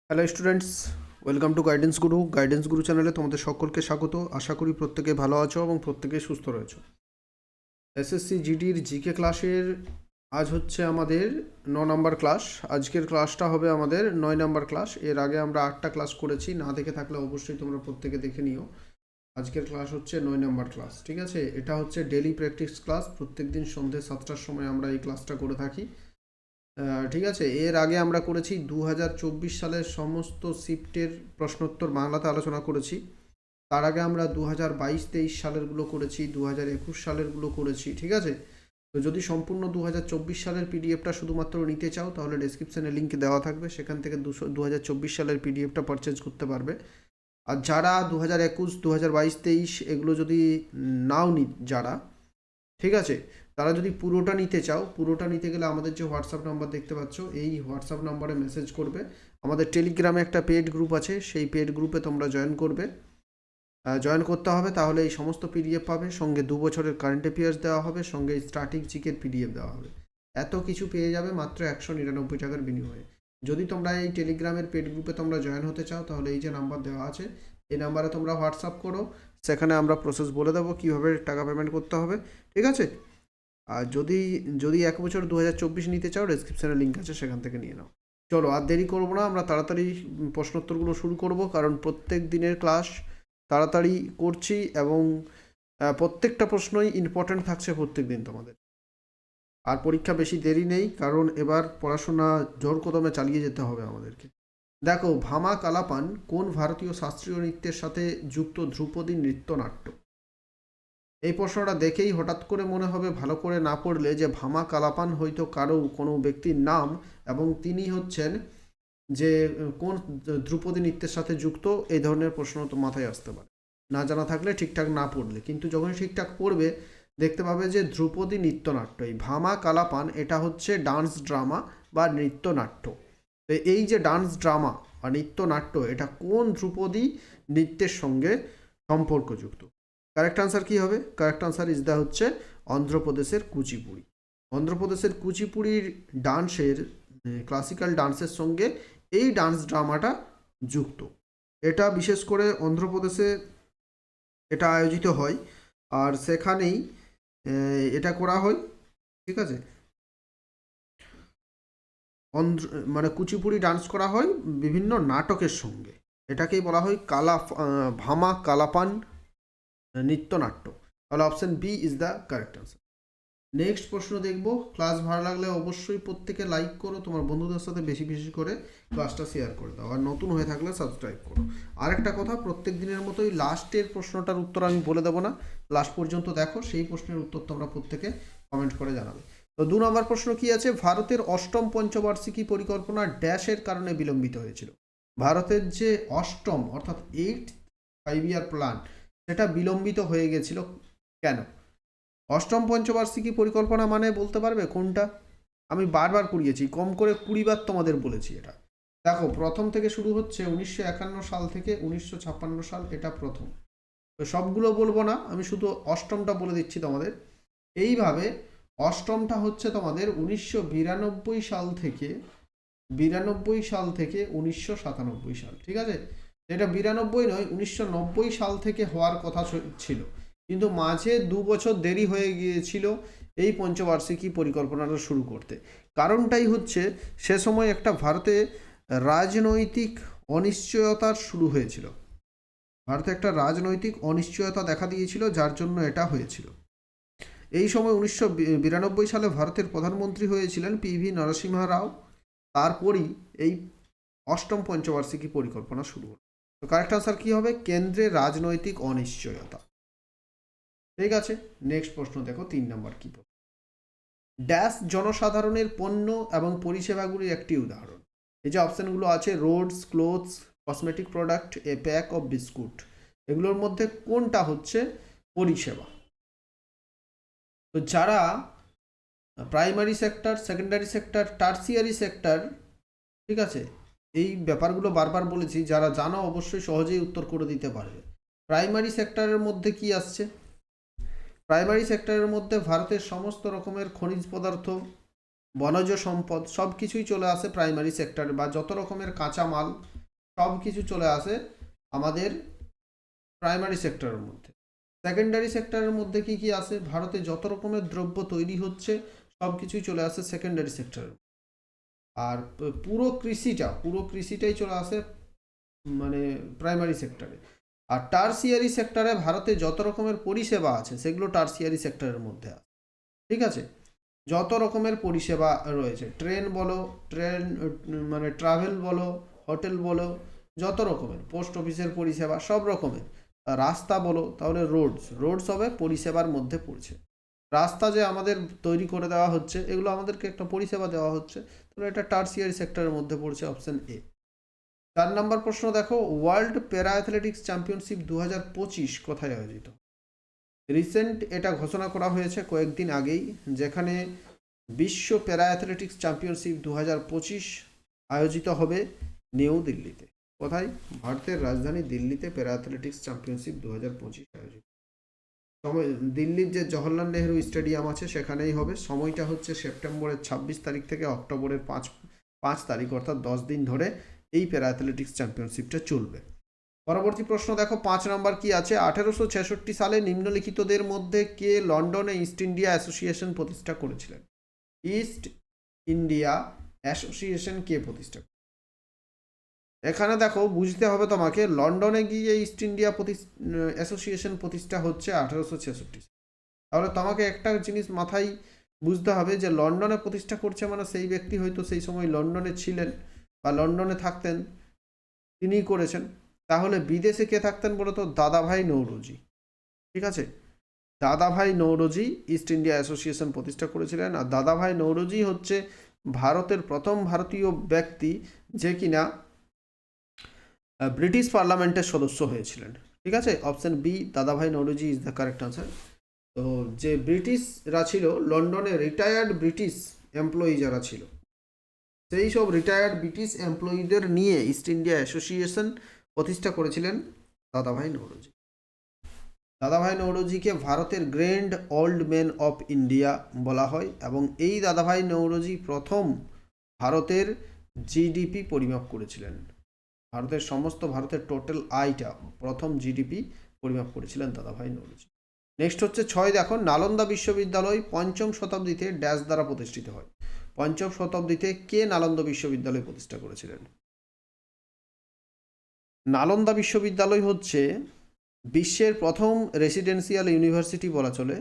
Hello students, welcome to guidance গুরু চ্যানেলে তোমাদের সকলকে স্বাগত। আশা করি প্রত্যেকে ভালো আছো এবং প্রত্যেকে সুস্থ রয়েছো। এসএসসি জিডির জিকে ক্লাসের আজ হচ্ছে আমাদের 9 নম্বর ক্লাস। আজকের ক্লাসটা হবে আমাদের 9 নম্বর ক্লাস। এর আগে আমরা 8টা ক্লাস করেছি, না দেখে থাকলে অবশ্যই তোমরা প্রত্যেকে দেখে নিও। আজকের ক্লাস হচ্ছে 9 নম্বর ক্লাস, ঠিক আছে। এটা হচ্ছে ডেলি প্র্যাকটিস ক্লাস, প্রত্যেক দিন সন্ধ্যে 7টার সময় আমরা এই ক্লাসটা করে থাকি, ঠিক আছে। এর আগে আমরা করেছি 2024 সালের সমস্ত শিফটের প্রশ্নোত্তর বাংলাতে আলোচনা করেছি। তার আগে আমরা 2022-23 সালেরগুলো করেছি, 2021 সালেরগুলো করেছি, ঠিক আছে। তো যদি সম্পূর্ণ 2024 সালের পিডিএফটা শুধুমাত্র নিতে চাও তাহলে ডেসক্রিপশানে লিঙ্ক দেওয়া থাকবে, সেখান থেকে 2024 সালের পিডিএফটা পারচেজ করতে পারবে। আর যারা 2021, 2022, 23 এগুলো যদি নাও যারা, ঠিক আছে, তারা যদি পুরোটা নিতে চাও, পুরোটা নিতে গেলে আমাদের যে হোয়াটসঅ্যাপ নাম্বার দেখতে পাচ্ছ, এই হোয়াটসঅ্যাপ নাম্বারে মেসেজ করবে। আমাদের টেলিগ্রামে একটা পেড গ্রুপ আছে, সেই পেড গ্রুপে তোমরা জয়েন করবে। জয়েন করতে হবে, তাহলে এই সমস্ত পিডিএফ পাবে, সঙ্গে 2 বছরের কারেন্ট অ্যাফেয়ার্স দেওয়া হবে, সঙ্গে স্ট্যাটিক জিকের পিডিএফ দেওয়া হবে। এত কিছু পেয়ে যাবে মাত্র 199 টাকার বিনিময়ে। যদি তোমরা এই টেলিগ্রামের পেড গ্রুপে তোমরা জয়েন হতে চাও তাহলে এই যে নাম্বার দেওয়া আছে, এই নাম্বারে তোমরা হোয়াটসঅ্যাপ করো, সেখানে আমরা প্রসেস বলে দেবো কীভাবে টাকা পেমেন্ট করতে হবে, ঠিক আছে। আর যদি যদি 1 বছর 2024 নিতে চাও, ডেসক্রিপশানে লিঙ্ক আছে, সেখান থেকে নিয়ে নাও। চলো আর দেরি করবো না, আমরা তাড়াতাড়ি প্রশ্নোত্তরগুলো শুরু করব, কারণ প্রত্যেক দিনের ক্লাস তাড়াতাড়ি করছি এবং প্রত্যেকটা প্রশ্নই ইম্পর্ট্যান্ট থাকছে প্রত্যেক দিন তোমাদের। আর পরীক্ষা বেশি দেরি নেই, কারণ এবার পড়াশোনা জোর কদমে চালিয়ে যেতে হবে আমাদেরকে। দেখো, ভামা কালাপান কোন ভারতীয় শাস্ত্রীয় নৃত্যের সাথে যুক্ত ধ্রুপদী নৃত্যনাট্য? এই প্রশ্নটা দেখেই হঠাৎ করে মনে হবে, ভালো করে না পড়লে, যে ভামা কালাপান হয়তো কোনো ব্যক্তির নাম, এবং তিনি হচ্ছেন যে কোন ধ্রুপদী নৃত্যের সাথে যুক্ত, এই ধরনের প্রশ্ন তো মাথায় আসতে পারে না জানা থাকলে, ঠিকঠাক না পড়লে। কিন্তু যখন ঠিকঠাক পড়বে দেখতে পাবে যে ধ্রুপদী নৃত্যনাট্য, এই ভামা কালাপান, এটা হচ্ছে ডান্স ড্রামা বা নৃত্যনাট্য। তো এই যে ডান্স ড্রামা বা নৃত্যনাট্য, এটা কোন ধ্রুপদী নৃত্যের সঙ্গে সম্পর্কযুক্ত? কারেক্ট আনসার কী হবে? কারেক্ট আনসার ইজ দ্য হচ্ছে অন্ধ্রপ্রদেশের কুচিপুড়ি। অন্ধ্রপ্রদেশের কুচিপুড়ির ডান্সের, ক্লাসিক্যাল ডান্সের সঙ্গে এই ডান্স ড্রামাটা যুক্ত। এটা বিশেষ করে অন্ধ্রপ্রদেশে এটা আয়োজিত হয়, আর সেখানেই এটা করা হয়, ঠিক আছে। মানে কুচিপুড়ি ডান্স করা হয় বিভিন্ন নাটকের সঙ্গে, এটাকেই বলা হয় ভামা কালাপান নৃত্যনাট্য। তাহলে option B is the correct answer. Next প্রশ্ন দেখব। ক্লাস ভালো লাগলে অবশ্যই প্রত্যেকে লাইক করো, তোমার বন্ধুদের সাথে বেশি বেশি করে ক্লাসটা শেয়ার করে দাও, আর নতুন হয়ে থাকলে সাবস্ক্রাইব করো। আরেকটা কথা, প্রত্যেক দিনের মতোই লাস্টের প্রশ্নটার উত্তর আমি বলে দেবো না, লাস্ট পর্যন্ত দেখো, সেই প্রশ্নের উত্তর তোমরা প্রত্যেকে কমেন্ট করে জানাবে। তো 2 নম্বর প্রশ্ন কি আছে? ভারতের 8ম পঞ্চবার্ষিকী পরিকল্পনা ড্যাশের কারণে বিলম্বিত হয়েছিল। ভারতের যে 8ম অর্থাৎ 8th 5-year প্ল্যান, সেটা বিলম্বিত হয়ে গেছিল কেন? 8ম পঞ্চবার্ষিকী পরিকল্পনা মানে বলতে পারবে কোনটা? আমি বারবার করিয়েছি, কম করে 20 বার তোমাদের বলেছি এটা। দেখো, প্রথম থেকে শুরু হচ্ছে 1951 সাল থেকে 1956 সাল, এটা প্রথম। তো সবগুলো বলবো না, আমি শুধু 8মটা বলে দিচ্ছি তোমাদের। এইভাবে 8মটা হচ্ছে তোমাদের 1992 সাল থেকে 1997 সাল, ঠিক আছে। এটা 92 নয়, 1990 সাল থেকে হওয়ার কথা ছিল, কিন্তু মাঝে 2 বছর দেরি হয়ে গিয়েছিল এই পঞ্চবার্ষিকী পরিকল্পনাটা শুরু করতে। কারণটাই হচ্ছে, সে সময় একটা ভারতে রাজনৈতিক অনিশ্চয়তার শুরু হয়েছিল। ভারতে একটা রাজনৈতিক অনিশ্চয়তা দেখা দিয়েছিল, যার জন্য এটা হয়েছিল। এই সময় 1992 সালে ভারতের প্রধানমন্ত্রী হয়েছিলেন পিভি নরসিংহ রাও। তারপরই এই 8ম পঞ্চবার্ষিকী পরিকল্পনা শুরু হলো। তো কারেক্ট আনসার কী হবে? কেন্দ্রে রাজনৈতিক অনিশ্চয়তা, ঠিক আছে। নেক্সট প্রশ্ন দেখো, 3 নম্বর কি? ড্যাশ জনসাধারণের পণ্য এবং পরিষেবাগুলির একটি উদাহরণ। এই যে অপশানগুলো আছে, roads, clothes, cosmetic product, a pack of biscuit, এগুলোর মধ্যে কোনটা হচ্ছে পরিষেবা? তো যারা primary sector, secondary sector, tertiary sector, ঠিক আছে, এই ব্যাপারগুলো বারবার বলেছি, যারা জানো অবশ্যই সহজেই উত্তর করে দিতে পারবে। প্রাইমারি সেক্টরের মধ্যে কি আসছে? প্রাইমারি সেক্টরের মধ্যে ভারতের সমস্ত রকমের খনিজ পদার্থ, বনজ সম্পদ, সব কিছুই চলে আসে প্রাইমারি সেক্টরে, বা যত রকমের কাঁচামাল সব কিছু চলে আসে আমাদের প্রাইমারি সেক্টরের মধ্যে। সেকেন্ডারি সেক্টরের মধ্যে কি কি আসে? ভারতে যত রকমের দ্রব্য তৈরি হচ্ছে সব কিছুই চলে আসে সেকেন্ডারি সেক্টরের। আর পুরো কৃষিটাই চলে আসে মানে প্রাইমারি সেক্টরে। আর টার্সিয়ারি সেক্টরে ভারতে যত রকমের পরিষেবা আছে সেগুলো টার্সিয়ারি সেক্টরের মধ্যে আছে। ঠিক আছে, যত রকমের পরিষেবা রয়েছে, ট্রেন বলো, ট্রেন মানে ট্রাভেল বলো, হোটেল বলো, যত রকমের পোস্ট অফিসের পরিষেবা সব রকমের, রাস্তা বলো, তাহলে রোডস হবে পরিষেবার মধ্যে পড়ছে। রাস্তা যে আমাদের তৈরি করে দেওয়া হচ্ছে এগুলো আমাদেরকে একটা পরিষেবা দেওয়া হচ্ছে, তাহলে এটা টার্সিয়ারি সেক্টরের মধ্যে পড়ছে, অপশন এ। 4 নম্বর প্রশ্ন দেখো, ওয়ার্ল্ড প্যারা অ্যাথলেটিক্স চ্যাম্পিয়নশিপ 2025 কোথায় আয়োজিত? রিসেন্ট এটা ঘোষণা করা হয়েছে কয়েকদিন আগেই, যেখানে বিশ্ব প্যারা অ্যাথলেটিক্স চ্যাম্পিয়নশিপ 2025 আয়োজিত হবে নিউ দিল্লিতে। কোথায়? ভারতের রাজধানী দিল্লিতে প্যারা অ্যাথলেটিক্স চ্যাম্পিয়নশিপ 2025 আয়োজিত। সময় দিল্লির যে জওহরলাল নেহরু স্টেডিয়াম আছে সেখানেই হবে। সময়টা হচ্ছে সেপ্টেম্বরের 26 তারিখ থেকে অক্টোবরের 5 তারিখ, অর্থাৎ 10 দিন ধরে এই প্যারা অ্যাথলেটিক্স চ্যাম্পিয়নশিপটা চলবে। পরবর্তী প্রশ্ন দেখো, 5 নম্বর কি আছে? 1866 সালে নিম্নলিখিতদের মধ্যে কে লন্ডনে ইস্ট ইন্ডিয়া অ্যাসোসিয়েশন প্রতিষ্ঠা করেছিলেন? ইস্ট ইন্ডিয়া অ্যাসোসিয়েশন কে প্রতিষ্ঠা? এখানে দেখো বুঝতে হবে তোমাকে, লন্ডনে গিয়ে ইস্ট ইন্ডিয়া অ্যাসোসিয়েশন প্রতিষ্ঠা হচ্ছে 1866। তাহলে তোমাকে একটা জিনিস মাথায় বুঝতে হবে যে লন্ডনে প্রতিষ্ঠা করছে মানে সেই ব্যক্তি হয়তো সেই সময় লন্ডনে ছিলেন বা লন্ডনে থাকতেন, তিনিই করেছেন। তাহলে বিদেশে কে থাকতেন বলতো? দাদাভাই নৌরোজি। ঠিক আছে, দাদাভাই নৌরোজি ইস্ট ইন্ডিয়া অ্যাসোসিয়েশন প্রতিষ্ঠা করেছিলেন। আর দাদাভাই নৌরোজি হচ্ছে ভারতের প্রথম ভারতীয় ব্যক্তি যে কিনা ব্রিটিশ পার্লামেন্টের সদস্য হয়েছিলেন। ঠিক আছে, অপশন বি, দাদাভাই Naoroji is the correct answer. তো যে ব্রিটিশরা ছিল লন্ডনে, রিটায়ার্ড ব্রিটিশ এমপ্লয়ি যারা ছিল, সেই সব রিটায়ার্ড ব্রিটিশ এমপ্লয়িদের নিয়ে ইস্ট ইন্ডিয়া অ্যাসোসিয়েশন প্রতিষ্ঠা করেছিলেন দাদাভাই নৌরোজি। দাদাভাই নৌরোজিকে ভারতের grand old man of India বলা হয়, এবং এই দাদাভাই নৌরোজি প্রথম ভারতের জিডিপি পরিমাপ করেছিলেন। ভারতের টোটাল আয়টা প্রথম জিডিপি পরিমাপ করেছিলেন দাদাভাই নৌরোজি। নেক্সট হচ্ছে 6, দেখো, নালন্দা বিশ্ববিদ্যালয় 5ম শতাব্দীতে ড্যাশ দ্বারা প্রতিষ্ঠিত হয়? 5ম শতাব্দীতে কে নালন্দা বিশ্ববিদ্যালয় প্রতিষ্ঠা করেছিলেন? নালন্দা বিশ্ববিদ্যালয় হচ্ছে বিশ্বের প্রথম রেসিডেন্সিয়াল ইউনিভার্সিটি বলা চলে।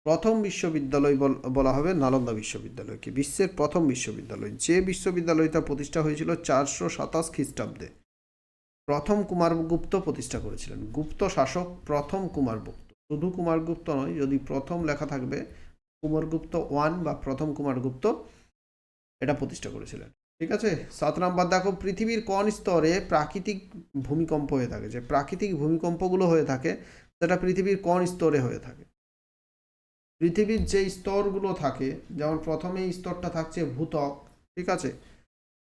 প্রথম বিশ্ববিদ্যালয় বলা হবে নালন্দা বিশ্ববিদ্যালয়কে, বিশ্বের প্রথম বিশ্ববিদ্যালয়। যে বিশ্ববিদ্যালয়টা প্রতিষ্ঠা হয়েছিল 427 খ্রিস্টাব্দে। প্রথম কুমারগুপ্ত প্রতিষ্ঠা করেছিলেন, গুপ্ত শাসক প্রথম কুমারগুপ্ত। শুধু কুমারগুপ্ত নয়, যদি প্রথম লেখা থাকবে কুমারগুপ্ত 1 বা প্রথম কুমারগুপ্ত, এটা প্রতিষ্ঠা করেছিলেন। ঠিক আছে, 7 নম্বর দেখো, পৃথিবীর কোন স্তরে প্রাকৃতিক ভূমিকম্প হয়ে থাকে? যে প্রাকৃতিক ভূমিকম্পগুলো হয়ে থাকে সেটা পৃথিবীর কোন স্তরে হয়ে থাকে? পৃথিবীর যে স্তরগুলো থাকে, যেমন প্রথমেই স্তরটা থাকছে ভূত্বক। ঠিক আছে,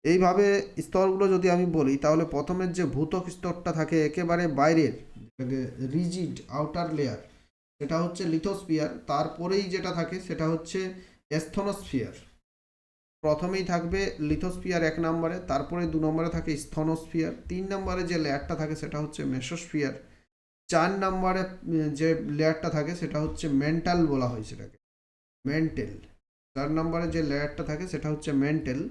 এইভাবে স্তরগুলো যদি আমি বলি, তাহলে প্রথমের যে ভূত্বক স্তরটা থাকে একেবারে বাইরের, রিজিড আউটার লেয়ার, সেটা হচ্ছে লিথোস্ফিয়ার। তারপরেই যেটা থাকে সেটা হচ্ছে স্থনোস্ফিয়ার। প্রথমেই থাকবে লিথোস্ফিয়ার 1 নম্বরে, তারপরে 2 নম্বরে থাকে স্থনোস্ফিয়ার, 3 নম্বরে যে লেয়ারটা থাকে সেটা হচ্ছে মেসোস্ফিয়ার, 4 নম্বরে যে লেয়ারটা থাকে সেটা হচ্ছে মেন্টাল বলা হয় সেটাকে, মেন্টেল। 4 নম্বরে যে লেয়ারটা থাকে সেটা হচ্ছে মেন্টেল।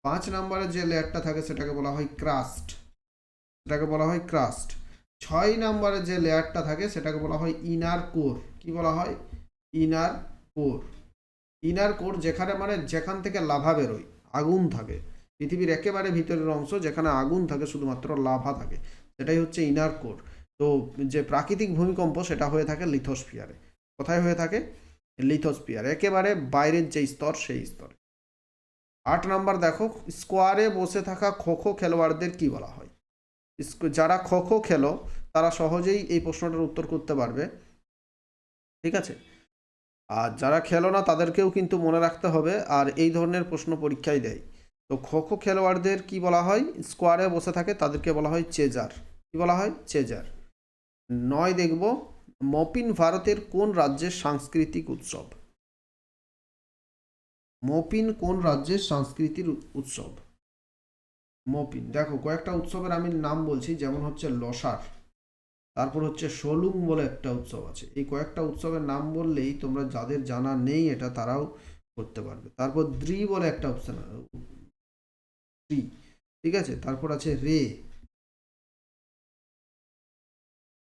5 নম্বরে যে লেয়ারটা থাকে সেটাকে বলা হয় ক্রাস্ট, 6 নম্বরে যে লেয়ারটা থাকে সেটাকে বলা হয় ইনার কোর। কি বলা হয়? Inner core. ইনার কোর যেখান থেকে লাভা বেরোয়, আগুন থাকে, পৃথিবীর একেবারে ভিতরের অংশ যেখানে আগুন থাকে, শুধুমাত্র লাভা থাকে, সেটাই হচ্ছে ইনার কোর। তো যে প্রাকৃতিক ভূমিকম্প সেটা হয়ে থাকে লিথোস্ফিয়ারে। কোথায় হয়ে থাকে? লিথোস্ফিয়ার, একেবারে বাইরের যে স্তর সেই স্তরে। 8 নম্বর দেখো, স্কোয়ারে বসে থাকা খো খো খেলোয়াড়দের কি বলা হয়? যারা খো খো খেলো তারা সহজেই এই প্রশ্নটার উত্তর করতে পারবে। ঠিক আছে, আর যারা খেলো না তাদেরকেও কিন্তু মনে রাখতে হবে, আর এই ধরনের প্রশ্ন পরীক্ষায় দেয়। তো খো খো খেলোয়াড়দের কি বলা হয়? স্কোয়ারে বসে থাকে তাদেরকে বলা হয় চেজার। কি বলা হয়? চেজার। 9 দেখব, মপিন ভারতের কোন রাজ্যের সাংস্কৃতিক উৎসব? মপিন কোন রাজ্যের সাংস্কৃতিক উৎসব? মপিন। দেখো কয়েকটা উৎসবের আমি নাম বলছি, যেমন হচ্ছে লসার, তারপর হচ্ছে সোলুং বলে একটা উৎসব আছে। এই কয়েকটা উৎসবের নাম বললেই তোমরা, যাদের জানা নেই এটা, তারাও করতে পারবে। তারপর দ্রি বলে একটা অপশন, দ্রি, ঠিক আছে। তারপর আছে রে।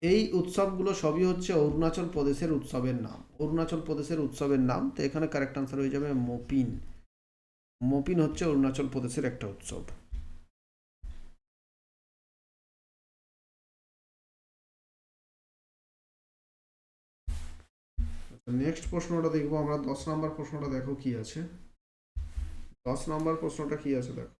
এই উৎসবগুলো সবই হচ্ছে অরুণাচল প্রদেশের উৎসবের নাম, অরুণাচল প্রদেশের উৎসবের নাম। তো এখানে কারেক্ট আনসার হয়ে যাবে মপিন। মপিন হচ্ছে অরুণাচল প্রদেশের একটা উৎসব। নেক্সট প্রশ্নটা দেখবো আমরা, 10 নম্বর প্রশ্নটা দেখো কি আছে। 10 নম্বর প্রশ্নটা কি আছে দেখো।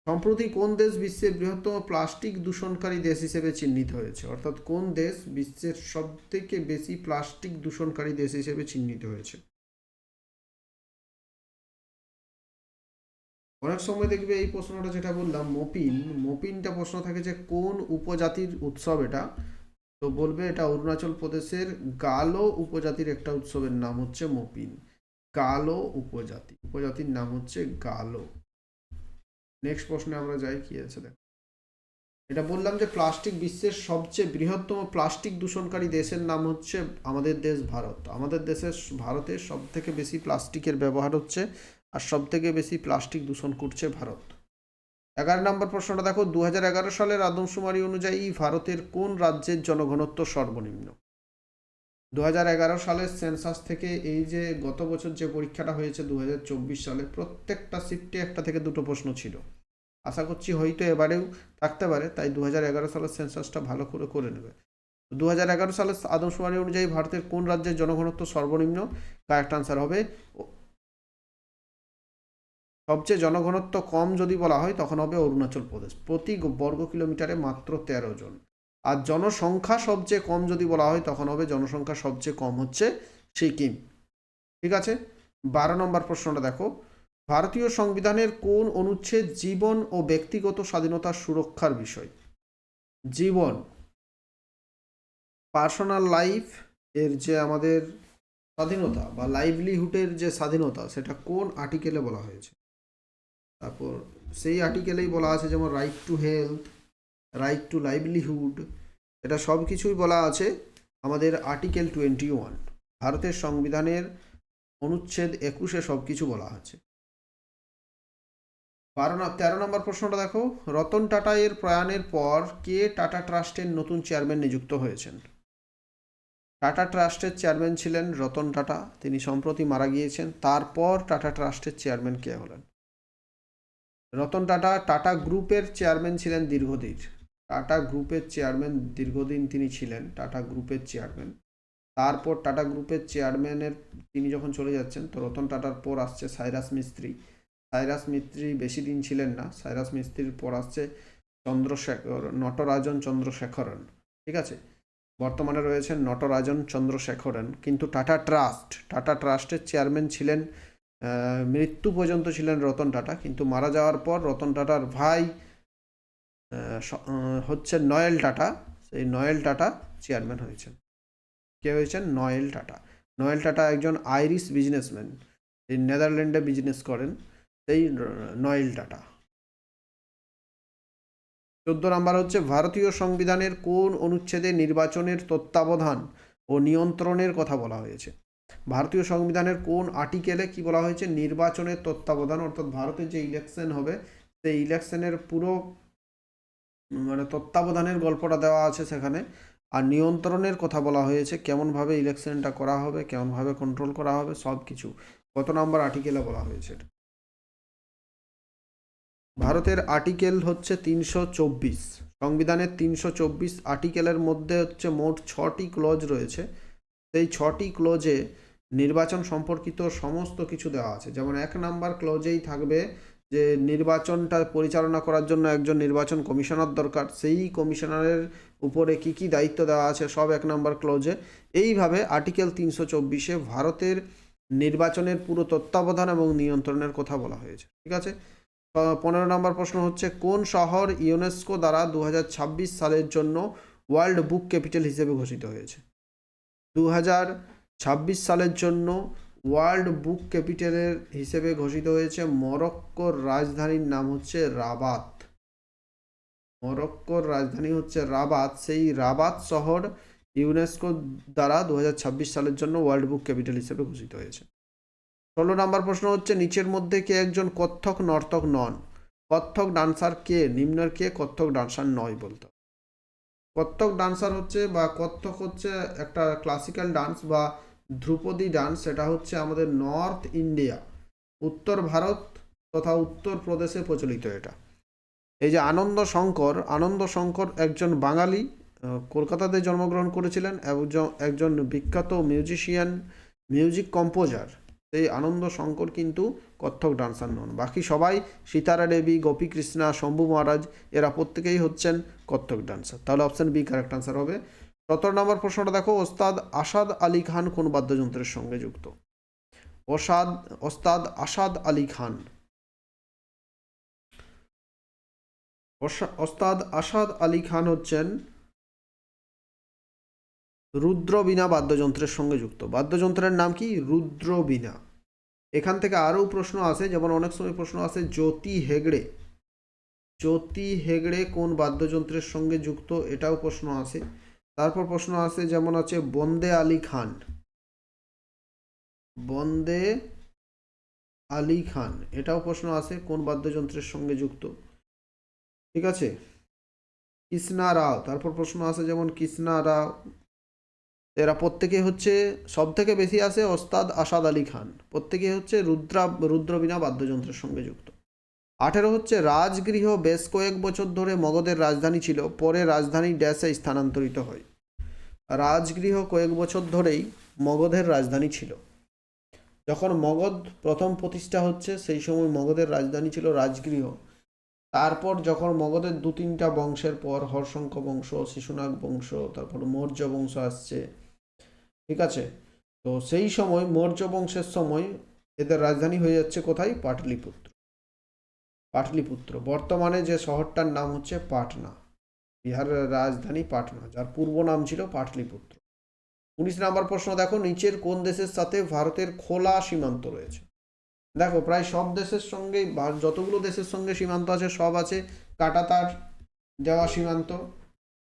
সম্প্রতি কোন দেশ বিশ্বের বৃহত্তম প্লাস্টিক দূষণকারী দেশ হিসেবে চিহ্নিত হয়েছে? অর্থাৎ কোন দেশ বিশ্বের সব থেকে বেশি প্লাস্টিক দূষণকারী দেশ হিসেবে চিহ্নিত হয়েছে? অনেক সময় দেখবে এই প্রশ্নটা, যেটা বললাম মপিন, মপিনটা প্রশ্ন থাকে যে কোন উপজাতির উৎসব এটা। তো বলবে এটা অরুণাচল প্রদেশের গালো উপজাতির একটা উৎসবের নাম হচ্ছে মপিন। গালো উপজাতি, উপজাতির নাম হচ্ছে গালো। নেক্সট প্রশ্নে আমরা যাই, কি আছে দেখো। এটা বললাম যে প্লাস্টিক, বিশ্বের সবচেয়ে বৃহত্তম প্লাস্টিক দূষণকারী দেশের নাম হচ্ছে আমাদের দেশ ভারত। আমাদের দেশের, ভারতে সব থেকে বেশি প্লাস্টিকের ব্যবহার হচ্ছে, আর সব থেকে বেশি প্লাস্টিক দূষণ করছে ভারত। 11 নম্বর প্রশ্নটা দেখো, 2011 সালের আদমশুমারি অনুযায়ী ভারতের কোন রাজ্যের জনঘনত্ব সর্বনিম্ন? 2011 সালের সেন্সাস থেকে, এই যে গত বছর যে পরীক্ষাটা হয়েছে 2024 সালে, প্রত্যেকটা শিফটে একটা থেকে দুটো প্রশ্ন ছিল। আশা করছি হয়তো এবারেও থাকতে পারে, তাই 2011 সালের সেন্সাসটা ভালো করে করে নেবে। 2011 সালের আদমশুমারি অনুযায়ী ভারতের কোন রাজ্যের জনঘনত্ব সর্বনিম্ন? কারেক্ট আনসার হবে, সবচেয়ে জনঘনত্ব কম যদি বলা হয় তখন হবে অরুণাচল প্রদেশ, প্রতি বর্গ কিলোমিটারে মাত্র 13 জন। আর জনসংখ্যা সবচেয়ে কম যদি বলা হয় তখন হবে, জনসংখ্যা সবচেয়ে কম হচ্ছে সিকিম। ঠিক আছে। 12 নম্বর প্রশ্নটা দেখো, ভারতীয় সংবিধানের কোন অনুচ্ছেদ জীবন ও ব্যক্তিগত স্বাধীনতার সুরক্ষার বিষয়? জীবন, পার্সোনাল লাইফ এর যে আমাদের স্বাধীনতা বা লাইভলিহুডের যে স্বাধীনতা, সেটা কোন আর্টিকেলে বলা হয়েছে? তারপর সেই আর্টিকেলেই বলা আছে, যেমন right to health, right two livelihood, এটা সব কিছুই বলা আছে আমাদের আর্টিকেল 21। ভারতের সংবিধানের অনুচ্ছেদ 21-এ সব কিছু বলা আছে। 13 নম্বর প্রশ্নটা দেখো, রতন টাটা এর প্রয়াণের পর কে টাটা ট্রাস্টের নতুন চেয়ারম্যান নিযুক্ত হয়েছেন? টাটা ট্রাস্টের চেয়ারম্যান ছিলেন রতন টাটা, তিনি সম্প্রতি মারা গিয়েছেন। তারপর টাটা ট্রাস্টের চেয়ারম্যান কে হলেন? রতন টাটা টাটা গ্রুপের চেয়ারম্যান ছিলেন দীর্ঘদিন। টাটা গ্রুপের চেয়ারম্যান দীর্ঘদিন তিনি ছিলেন, টাটা গ্রুপের চেয়ারম্যান। তারপর টাটা গ্রুপের চেয়ারম্যানের তিনি যখন চলে যাচ্ছেন, তো রতন টাটার পর আসছে সাইরাস মিস্ত্রি। সাইরাস মিস্ত্রি বেশি দিন ছিলেন না, সাইরাস মিস্ত্রির পর আসছে নটরাজন চন্দ্রশেখরন। ঠিক আছে, বর্তমানে রয়েছেন নটরাজন চন্দ্রশেখরন। কিন্তু টাটা ট্রাস্টের চেয়ারম্যান ছিলেন, মৃত্যু পর্যন্ত ছিলেন রতন টাটা। কিন্তু মারা যাওয়ার পর রতন টাটার ভাই হচ্ছে নয়েল টাটা, সেই নয়েল টাটা চেয়ারম্যান হয়েছেন। কে হয়েছেন? Noel tata. নয়েল টাটা একজন আইরিশ বিজনেসম্যান, এই নেদারল্যান্ডে বিজনেস করেন, সেই নয়েল টাটা। 14 নম্বর হচ্ছে, ভারতীয় সংবিধানের কোন অনুচ্ছেদে নির্বাচনের তত্ত্বাবধান ও নিয়ন্ত্রণের কথা বলা হয়েছে? ভারতীয় সংবিধানের কোন আর্টিকেলে কি বলা হয়েছে? নির্বাচনের তত্ত্বাবধান, অর্থাৎ ভারতের যে ইলেকশন হবে সেই ইলেকশনের পুরো মানে তত্ত্বাবধানের গল্পটা দেওয়া আছে সেখানে। আর নিয়ন্ত্রণের কথা বলা হয়েছে, কেমনভাবে ইলেকশনটা করা হবে, কেমনভাবে কন্ট্রোল করা হবে, সব কিছু কত নম্বর আর্টিকেলে বলা হয়েছে। ভারতের আর্টিকেল হচ্ছে 324, সংবিধানের 324 আর্টিকেলের মধ্যে হচ্ছে মোট 6টি ক্লজ রয়েছে। সেই 6টি ক্লজে নির্বাচন সম্পর্কিত সমস্ত কিছু দেওয়া আছে। যেমন 1 নম্বর ক্লজেই থাকবে যে নির্বাচনটা পরিচালনা করার জন্য একজন নির্বাচন কমিশনার দরকার, সেই কমিশনারের উপরে কি কি দায়িত্ব দেওয়া আছে সব 1 নম্বর ক্লজে। এইভাবে আর্টিকেল 324-এ ভারতের নির্বাচনের পুরো তত্ত্বাবধান এবং নিয়ন্ত্রণের কথা বলা হয়েছে। ঠিক আছে। 15 নম্বর প্রশ্ন হচ্ছে, কোন শহর ইউনেস্কো দ্বারা 2026 সালের জন্য ওয়ার্ল্ড বুক ক্যাপিটাল হিসেবে ঘোষিত হয়েছে? সালের জন্য ওয়ার্ল্ড বুক ক্যাপিটালের হিসেবে ঘোষিত হয়েছে। মরক্কোর রাজধানীর নাম হচ্ছে রাবাত। মরক্কোর রাজধানী হচ্ছে রাবাত। সেই রাবাত শহর ইউনেস্কো দ্বারা 2026 সালের জন্য ওয়ার্ল্ড বুক ক্যাপিটাল হিসেবে ঘোষিত হয়েছে। 16 নম্বর প্রশ্ন হচ্ছে, নিচের মধ্যে কে একজন কত্থক নর্তক নন? কত্থক ডান্সার কে? নিম্নের কে কত্থক ডান্সার নয় বলতো। কত্থক ডান্সার হচ্ছে বা কত্থক হচ্ছে একটা ক্লাসিক্যাল ডান্স বা ধ্রুপদী ডান্স। সেটা হচ্ছে আমাদের নর্থ ইন্ডিয়া, উত্তর ভারত তথা উত্তর প্রদেশে প্রচলিত এটা। এই যে আনন্দ শঙ্কর একজন বাঙালি, কলকাতাতে জন্মগ্রহণ করেছিলেন, একজন বিখ্যাত মিউজিশিয়ান, মিউজিক কম্পোজার। সেই আনন্দ শঙ্কর কিন্তু কত্থক ডান্সার নন। বাকি সবাই সীতারা দেবী, গোপী কৃষ্ণা, শম্ভু মহারাজ এরা প্রত্যেকেই হচ্ছেন কত্থক ডান্সার। তাহলে অপশন বি কারেক্ট আনসার হবে। 17 নম্বর প্রশ্নটা দেখো, ওস্তাদ আসাদ আলী খান কোন বাদ্যযন্ত্রের সঙ্গে যুক্ত? ওস্তাদ আসাদ আলী খান, ওস্তাদ আসাদ আলী খান হচ্ছেন রুদ্রবীণা বাদ্যযন্ত্রের সঙ্গে যুক্ত। বাদ্যযন্ত্রের নাম কি? রুদ্রবীণা। এখান থেকে আরও প্রশ্ন আসে, যেমন অনেক সময় প্রশ্ন আসে জ্যোতি হেগড়ে কোন বাদ্যযন্ত্রের সঙ্গে যুক্ত, এটাও প্রশ্ন আসে। তারপর প্রশ্ন আসে যেমন আছে বন্দে আলী খান, এটাও প্রশ্ন আসে কোন বাদ্যযন্ত্রের সঙ্গে যুক্ত। ঠিক আছে, কৃষ্ণা রাও, তারপর প্রশ্ন আসে যেমন কৃষ্ণা রাও, এরা প্রত্যেকে হচ্ছে, সব থেকে বেশি আসে ওস্তাদ আসাদ আলী খান, প্রত্যেকে হচ্ছে রুদ্রবীণা বাদ্যযন্ত্রের সঙ্গে যুক্ত। 18 হচ্ছে রাজগৃহ বেশ কয়েক বছর ধরে মগধের রাজধানী ছিল, পরে রাজধানী ড্যাশে স্থানান্তরিত হয়। রাজগৃহ কয়েক বছর ধরেই মগধের রাজধানী ছিল। যখন মগধ প্রথম প্রতিষ্ঠা হচ্ছে সেই সময় মগধের রাজধানী ছিল রাজগৃহ। তারপর যখন মগধের 2-3টা বংশের পর হর্ষঙ্ক বংশ, শিশুনাগ বংশ, তারপর মৌর্য বংশ আসছে, ঠিক আছে, তো সেই সময় মৌর্য বংশের সময় এদের রাজধানী হয়ে যাচ্ছে কোথায়? পাটলিপুত্র। বর্তমানে যে শহরটার নাম হচ্ছে পাটনা, বিহারের রাজধানী পাটনা, যার পূর্ব নাম ছিল পাটলিপুত্র। 19 নম্বর প্রশ্ন দেখো, নিচের কোন দেশের সাথে ভারতের খোলা সীমান্ত রয়েছে? দেখো প্রায় সব দেশের সঙ্গেই, যতগুলো দেশের সঙ্গে সীমান্ত আছে সব আছে কাঁটাতার দেওয়া সীমান্ত,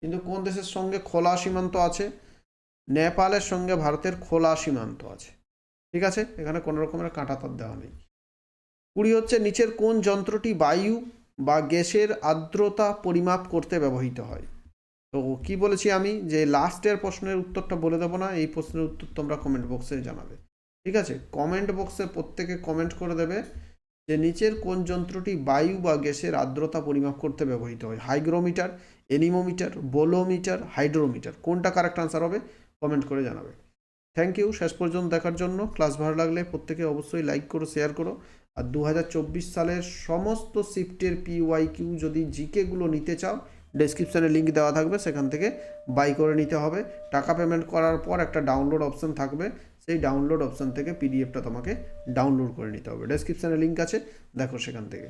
কিন্তু কোন দেশের সঙ্গে খোলা সীমান্ত আছে? নেপালের সঙ্গে ভারতের খোলা সীমান্ত আছে। ঠিক আছে, এখানে কোনো রকমের কাঁটাতার দেওয়া নেই। 20 হচ্ছে, নিচের কোন যন্ত্রটি বায়ু বা গ্যাসের আর্দ্রতা পরিমাপ করতে ব্যবহৃত হয়? তো কি বলেছি আমি, যে লাস্টের প্রশ্নের উত্তরটা বলে দেবো না, এই প্রশ্নের উত্তর তোমরা কমেন্ট বক্সে জানাবে। ঠিক আছে, কমেন্ট বক্সে প্রত্যেকে কমেন্ট করে দেবে যে নিচের কোন যন্ত্রটি বায়ু বা গ্যাসের আর্দ্রতা পরিমাপ করতে ব্যবহৃত হয়? হাইগ্রোমিটার, এনিমোমিটার, বোলোমিটার, হাইড্রোমিটার, কোনটা কারেক্ট আনসার হবে কমেন্ট করে জানাবে। থ্যাংক ইউ শেষ পর্যন্ত দেখার জন্য। ক্লাস ভালো লাগলে প্রত্যেকে অবশ্যই লাইক করো, শেয়ার করো। আর 2024 সালের সমস্ত শিফটের PYQ যদি জিকেগুলো নিতে চাও, ডেসক্রিপশানে লিঙ্ক দেওয়া থাকবে, সেখান থেকে বাই করে নিতে হবে। টাকা পেমেন্ট করার পর একটা ডাউনলোড অপশান থাকবে, সেই ডাউনলোড অপশান থেকে PDFটা তোমাকে ডাউনলোড করে নিতে হবে। ডেসক্রিপশানে লিঙ্ক আছে, দেখো সেখান থেকে।